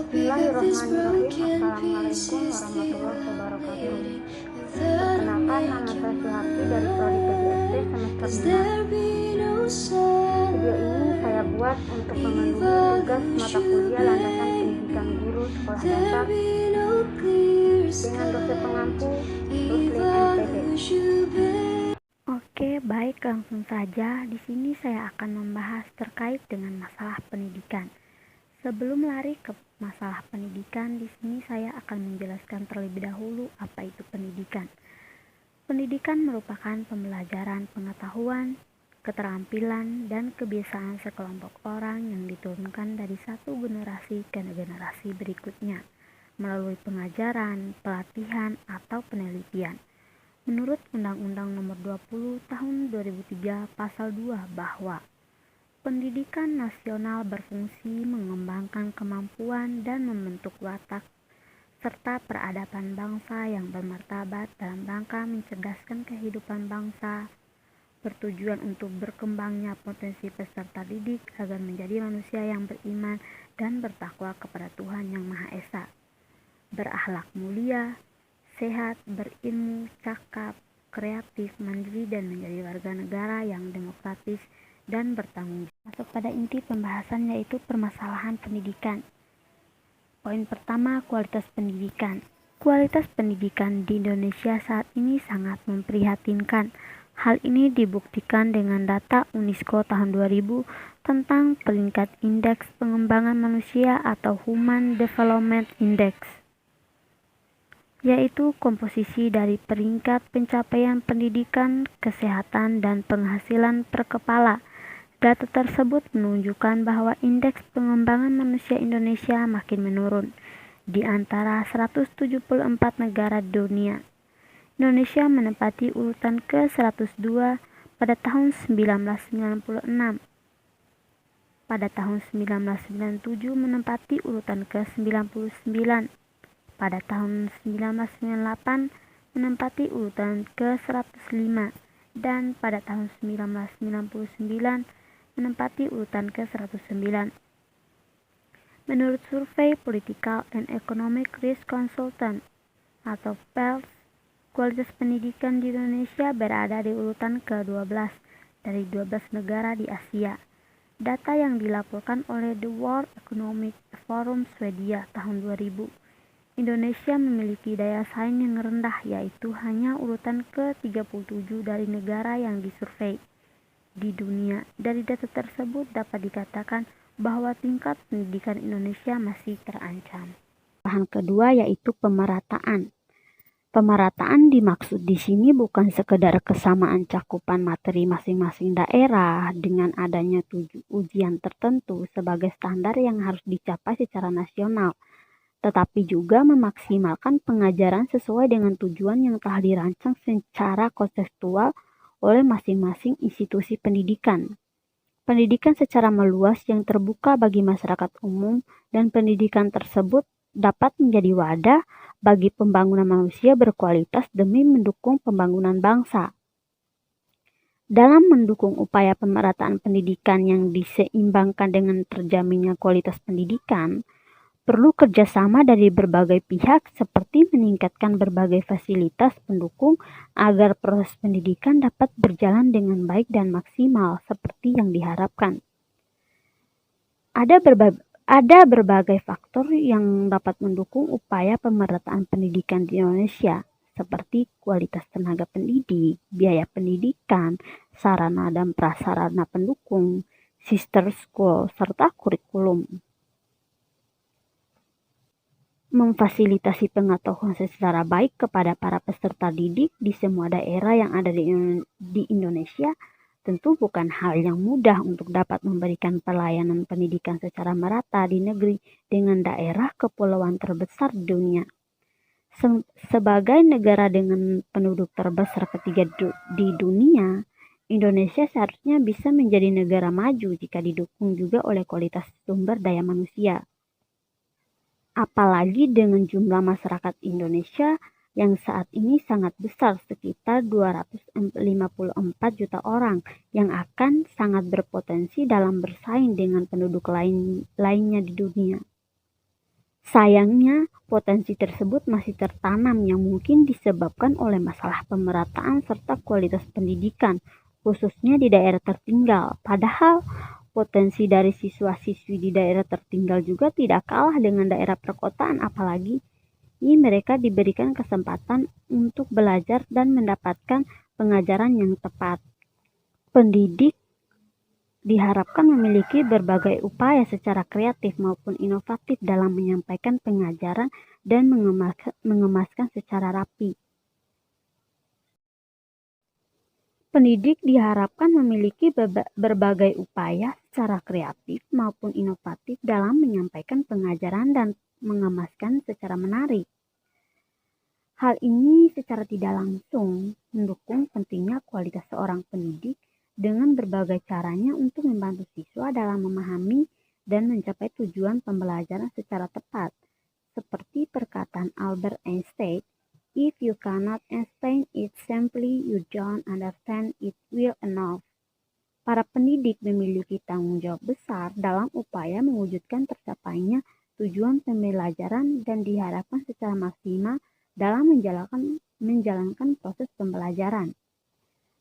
Bismillahirrahmanirrahim. Assalamualaikum warahmatullahi wabarakatuh. Perkenalkan, nama saya Suharti dari Prodi PGSD semester 5. Video ini saya buat untuk memenuhi tugas mata kuliah landasan pendidikan guru sekolah dasar dengan dosen pengampu Rusli MPD. Oke, baik, langsung saja. Di sini saya akan membahas terkait dengan masalah pendidikan. Sebelum lari ke masalah pendidikan, di sini saya akan menjelaskan terlebih dahulu apa itu pendidikan. Pendidikan merupakan pembelajaran pengetahuan, keterampilan, dan kebiasaan sekelompok orang yang diturunkan dari satu generasi ke generasi berikutnya melalui pengajaran, pelatihan, atau penelitian. Menurut Undang-Undang Nomor 20 Tahun 2003 Pasal 2 bahwa pendidikan nasional berfungsi mengembangkan kemampuan dan membentuk watak serta peradaban bangsa yang bermartabat dalam rangka mencerdaskan kehidupan bangsa, bertujuan untuk berkembangnya potensi peserta didik agar menjadi manusia yang beriman dan bertakwa kepada Tuhan Yang Maha Esa, berakhlak mulia, sehat, berilmu, cakap, kreatif, mandiri, dan menjadi warga negara yang demokratis dan bertanggung jawab. Masuk pada inti pembahasan, yaitu permasalahan pendidikan. Poin pertama, kualitas pendidikan. Kualitas pendidikan di Indonesia saat ini sangat memprihatinkan. Hal ini dibuktikan dengan data UNESCO tahun 2000 tentang peringkat Indeks Pengembangan Manusia atau Human Development Index, yaitu komposisi dari peringkat pencapaian pendidikan, kesehatan, dan penghasilan per kepala. Data tersebut menunjukkan bahwa indeks pengembangan manusia Indonesia makin menurun di antara 174 negara di dunia. Indonesia menempati urutan ke-102 pada tahun 1996. Pada tahun 1997 menempati urutan ke-99. Pada tahun 1998 menempati urutan ke-105 dan pada tahun 1999 menempati urutan ke-109. Menurut survei Political and Economic Risk Consultant atau PELS, kualitas pendidikan di Indonesia berada di urutan ke-12 dari 12 negara di Asia. Data yang dilaporkan oleh The World Economic Forum Swedia tahun 2000. Indonesia memiliki daya saing yang rendah, yaitu hanya urutan ke-37 dari negara yang disurvei di dunia. Dari data tersebut dapat dikatakan bahwa tingkat pendidikan Indonesia masih terancam. Bahan kedua yaitu pemerataan. Pemerataan dimaksud di sini bukan sekedar kesamaan cakupan materi masing-masing daerah dengan adanya ujian tertentu sebagai standar yang harus dicapai secara nasional, tetapi juga memaksimalkan pengajaran sesuai dengan tujuan yang telah dirancang secara konseptual oleh masing-masing institusi pendidikan. Pendidikan secara meluas yang terbuka bagi masyarakat umum, dan pendidikan tersebut dapat menjadi wadah bagi pembangunan manusia berkualitas demi mendukung pembangunan bangsa. Dalam mendukung upaya pemerataan pendidikan yang diseimbangkan dengan terjaminnya kualitas pendidikan, perlu kerjasama dari berbagai pihak seperti meningkatkan berbagai fasilitas pendukung agar proses pendidikan dapat berjalan dengan baik dan maksimal seperti yang diharapkan. Ada berbagai faktor yang dapat mendukung upaya pemerataan pendidikan di Indonesia, seperti kualitas tenaga pendidik, biaya pendidikan, sarana dan prasarana pendukung, sister school, serta kurikulum. Memfasilitasi pengetahuan secara baik kepada para peserta didik di semua daerah yang ada di Indonesia tentu bukan hal yang mudah untuk dapat memberikan pelayanan pendidikan secara merata di negeri dengan daerah kepulauan terbesar di dunia. Sebagai negara dengan penduduk terbesar ketiga di dunia, Indonesia seharusnya bisa menjadi negara maju jika didukung juga oleh kualitas sumber daya manusia. Apalagi dengan jumlah masyarakat Indonesia yang saat ini sangat besar, sekitar 254 juta orang, yang akan sangat berpotensi dalam bersaing dengan penduduk lainnya di dunia. Sayangnya, potensi tersebut masih tertanam yang mungkin disebabkan oleh masalah pemerataan serta kualitas pendidikan, khususnya di daerah tertinggal. Padahal, potensi dari siswa-siswi di daerah tertinggal juga tidak kalah dengan daerah perkotaan, apalagi ini mereka diberikan kesempatan untuk belajar dan mendapatkan pengajaran yang tepat. Pendidik diharapkan memiliki berbagai upaya secara kreatif maupun inovatif dalam menyampaikan pengajaran dan mengemaskan secara rapi. Pendidik diharapkan memiliki berbagai upaya secara kreatif maupun inovatif dalam menyampaikan pengajaran dan mengemaskan secara menarik. Hal ini secara tidak langsung mendukung pentingnya kualitas seorang pendidik dengan berbagai caranya untuk membantu siswa dalam memahami dan mencapai tujuan pembelajaran secara tepat. Seperti perkataan Albert Einstein, "If you cannot explain it simply, you don't understand it well enough." Para pendidik memiliki tanggung jawab besar dalam upaya mewujudkan tercapainya tujuan pembelajaran dan diharapkan secara maksimal dalam menjalankan proses pembelajaran.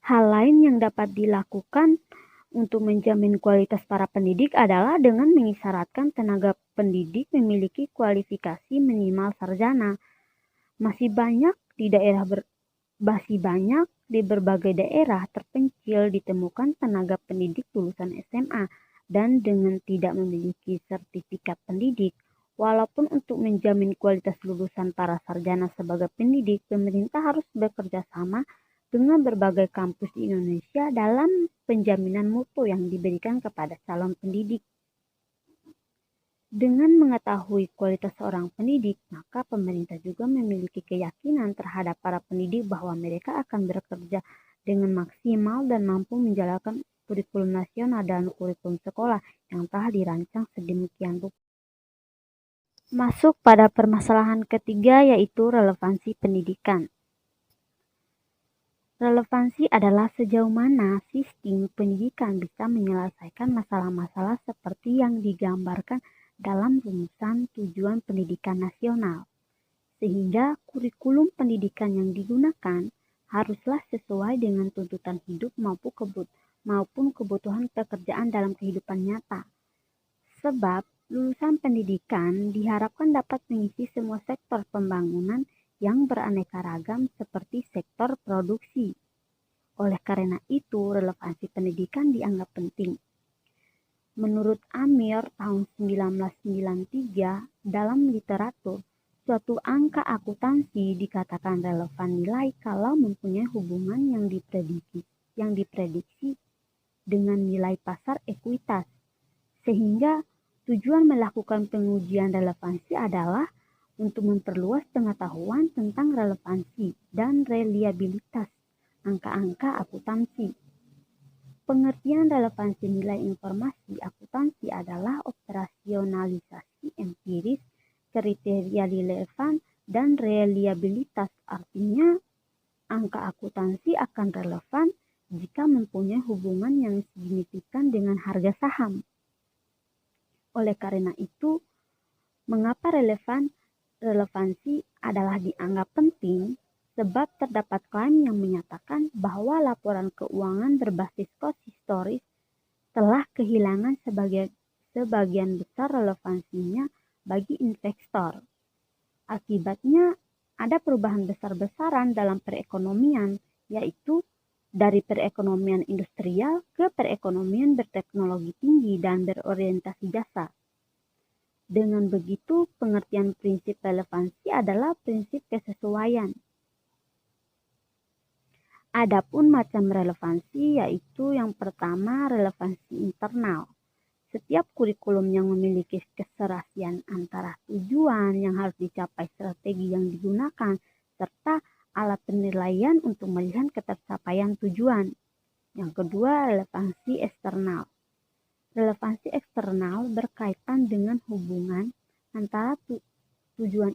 Hal lain yang dapat dilakukan untuk menjamin kualitas para pendidik adalah dengan mengisyaratkan tenaga pendidik memiliki kualifikasi minimal sarjana. Masih banyak di berbagai daerah terpencil ditemukan tenaga pendidik lulusan SMA dan dengan tidak memiliki sertifikat pendidik. Walaupun untuk menjamin kualitas lulusan para sarjana sebagai pendidik, pemerintah harus bekerja sama dengan berbagai kampus di Indonesia dalam penjaminan mutu yang diberikan kepada calon pendidik. Dengan mengetahui kualitas seorang pendidik, maka pemerintah juga memiliki keyakinan terhadap para pendidik bahwa mereka akan bekerja dengan maksimal dan mampu menjalankan kurikulum nasional dan kurikulum sekolah yang telah dirancang sedemikian rupa. Masuk pada permasalahan ketiga, yaitu relevansi pendidikan. Relevansi adalah sejauh mana sistem pendidikan bisa menyelesaikan masalah-masalah seperti yang digambarkan dalam rumusan tujuan pendidikan nasional, sehingga kurikulum pendidikan yang digunakan haruslah sesuai dengan tuntutan hidup maupun kebutuhan pekerjaan dalam kehidupan nyata. Sebab lulusan pendidikan diharapkan dapat mengisi semua sektor pembangunan yang beraneka ragam seperti sektor produksi. Oleh karena itu, relevansi pendidikan dianggap penting. Menurut Amir tahun 1993, dalam literatur, suatu angka akuntansi dikatakan relevan nilai kalau mempunyai hubungan yang diprediksi dengan nilai pasar ekuitas. Sehingga tujuan melakukan pengujian relevansi adalah untuk memperluas pengetahuan tentang relevansi dan reliabilitas angka-angka akuntansi. Pengertian relevansi nilai informasi akuntansi adalah operasionalisasi empiris kriteria relevan dan reliabilitas. Artinya, angka akuntansi akan relevan jika mempunyai hubungan yang signifikan dengan harga saham. Oleh karena itu, mengapa relevansi adalah dianggap penting? Sebab terdapat klaim yang menyatakan bahwa laporan keuangan berbasis cost historis telah kehilangan sebagian besar relevansinya bagi investor. Akibatnya, ada perubahan besar-besaran dalam perekonomian, yaitu dari perekonomian industrial ke perekonomian berteknologi tinggi dan berorientasi jasa. Dengan begitu, pengertian prinsip relevansi adalah prinsip kesesuaian. Adapun macam relevansi, yaitu yang pertama relevansi internal. Setiap kurikulum yang memiliki keserasian antara tujuan yang harus dicapai, strategi yang digunakan, serta alat penilaian untuk melihat ketercapaian tujuan. Yang kedua, relevansi eksternal. Relevansi eksternal berkaitan dengan hubungan antara tujuan,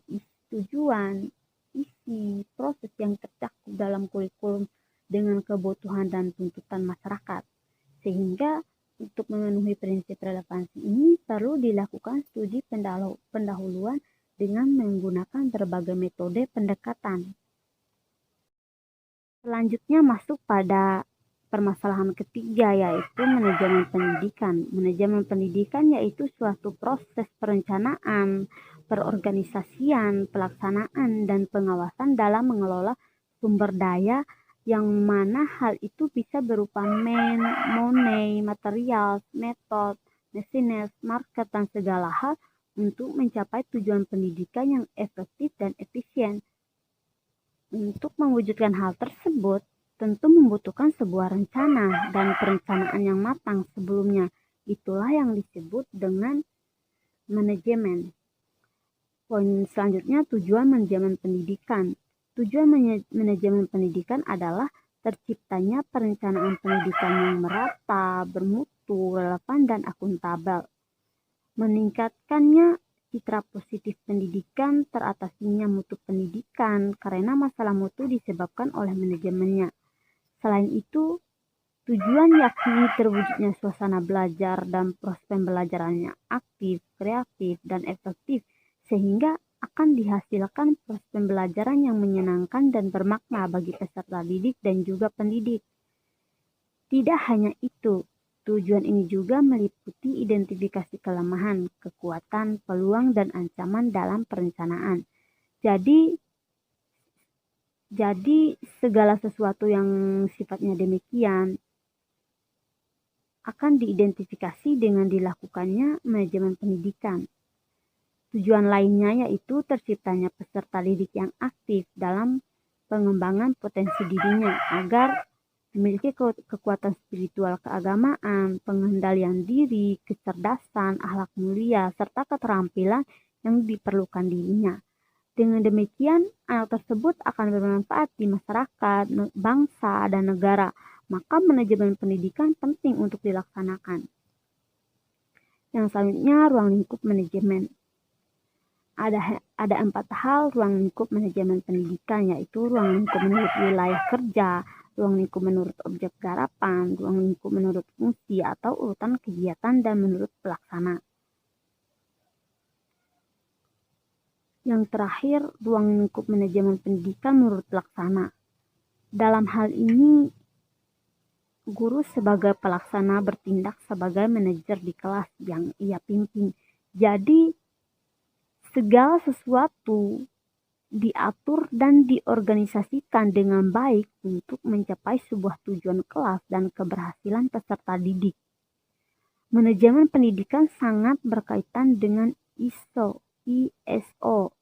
isi, proses yang tercakup dalam kurikulum dengan kebutuhan dan tuntutan masyarakat. Sehingga untuk memenuhi prinsip relevansi ini perlu dilakukan studi pendahuluan dengan menggunakan berbagai metode pendekatan. Selanjutnya masuk pada permasalahan ketiga, yaitu manajemen pendidikan. Manajemen pendidikan yaitu suatu proses perencanaan, perorganisasian, pelaksanaan, dan pengawasan dalam mengelola sumber daya yang mana hal itu bisa berupa money, material, metode, machines, market, dan segala hal untuk mencapai tujuan pendidikan yang efektif dan efisien. Untuk mewujudkan hal tersebut, tentu membutuhkan sebuah rencana dan perencanaan yang matang sebelumnya. Itulah yang disebut dengan manajemen. Poin selanjutnya, tujuan manajemen pendidikan. Tujuan manajemen pendidikan adalah terciptanya perencanaan pendidikan yang merata, bermutu, relevan, dan akuntabel. Meningkatkannya citra positif pendidikan, teratasinya mutu pendidikan karena masalah mutu disebabkan oleh manajemennya. Selain itu, tujuan yakni terwujudnya suasana belajar dan proses pembelajarannya aktif, kreatif, dan efektif sehingga akan dihasilkan proses pembelajaran yang menyenangkan dan bermakna bagi peserta didik dan juga pendidik. Tidak hanya itu, tujuan ini juga meliputi identifikasi kelemahan, kekuatan, peluang, dan ancaman dalam perencanaan. Jadi segala sesuatu yang sifatnya demikian akan diidentifikasi dengan dilakukannya manajemen pendidikan. Tujuan lainnya yaitu terciptanya peserta didik yang aktif dalam pengembangan potensi dirinya agar memiliki kekuatan spiritual keagamaan, pengendalian diri, kecerdasan, akhlak mulia, serta keterampilan yang diperlukan dirinya. Dengan demikian, anak tersebut akan bermanfaat di masyarakat, bangsa, dan negara. Maka manajemen pendidikan penting untuk dilaksanakan. Yang selanjutnya, ruang lingkup manajemen. Ada 4 hal ruang lingkup manajemen pendidikan, yaitu ruang lingkup menurut wilayah kerja, ruang lingkup menurut objek garapan, ruang lingkup menurut fungsi atau urutan kegiatan, dan menurut pelaksana. Yang terakhir, ruang lingkup manajemen pendidikan menurut pelaksana. Dalam hal ini, guru sebagai pelaksana bertindak sebagai manajer di kelas yang ia pimpin. Jadi, segala sesuatu diatur dan diorganisasikan dengan baik untuk mencapai sebuah tujuan kelas dan keberhasilan peserta didik. Manajemen pendidikan sangat berkaitan dengan ISO 21001,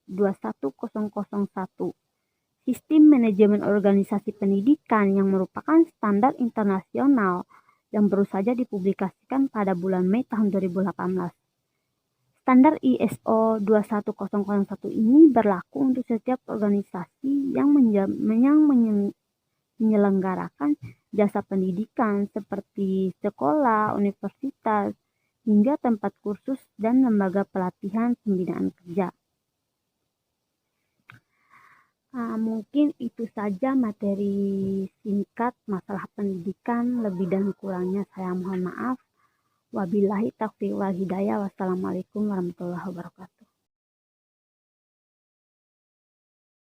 Sistem Manajemen Organisasi Pendidikan yang merupakan standar internasional yang baru saja dipublikasikan pada bulan Mei tahun 2018. Standar ISO 21001 ini berlaku untuk setiap organisasi yang menyelenggarakan jasa pendidikan seperti sekolah, universitas, hingga tempat kursus dan lembaga pelatihan pembinaan kerja. Mungkin itu saja materi singkat masalah pendidikan. Lebih dan kurangnya saya mohon maaf. Wabillahi taufiq wal hidayah. Wassalamualaikum warahmatullahi wabarakatuh.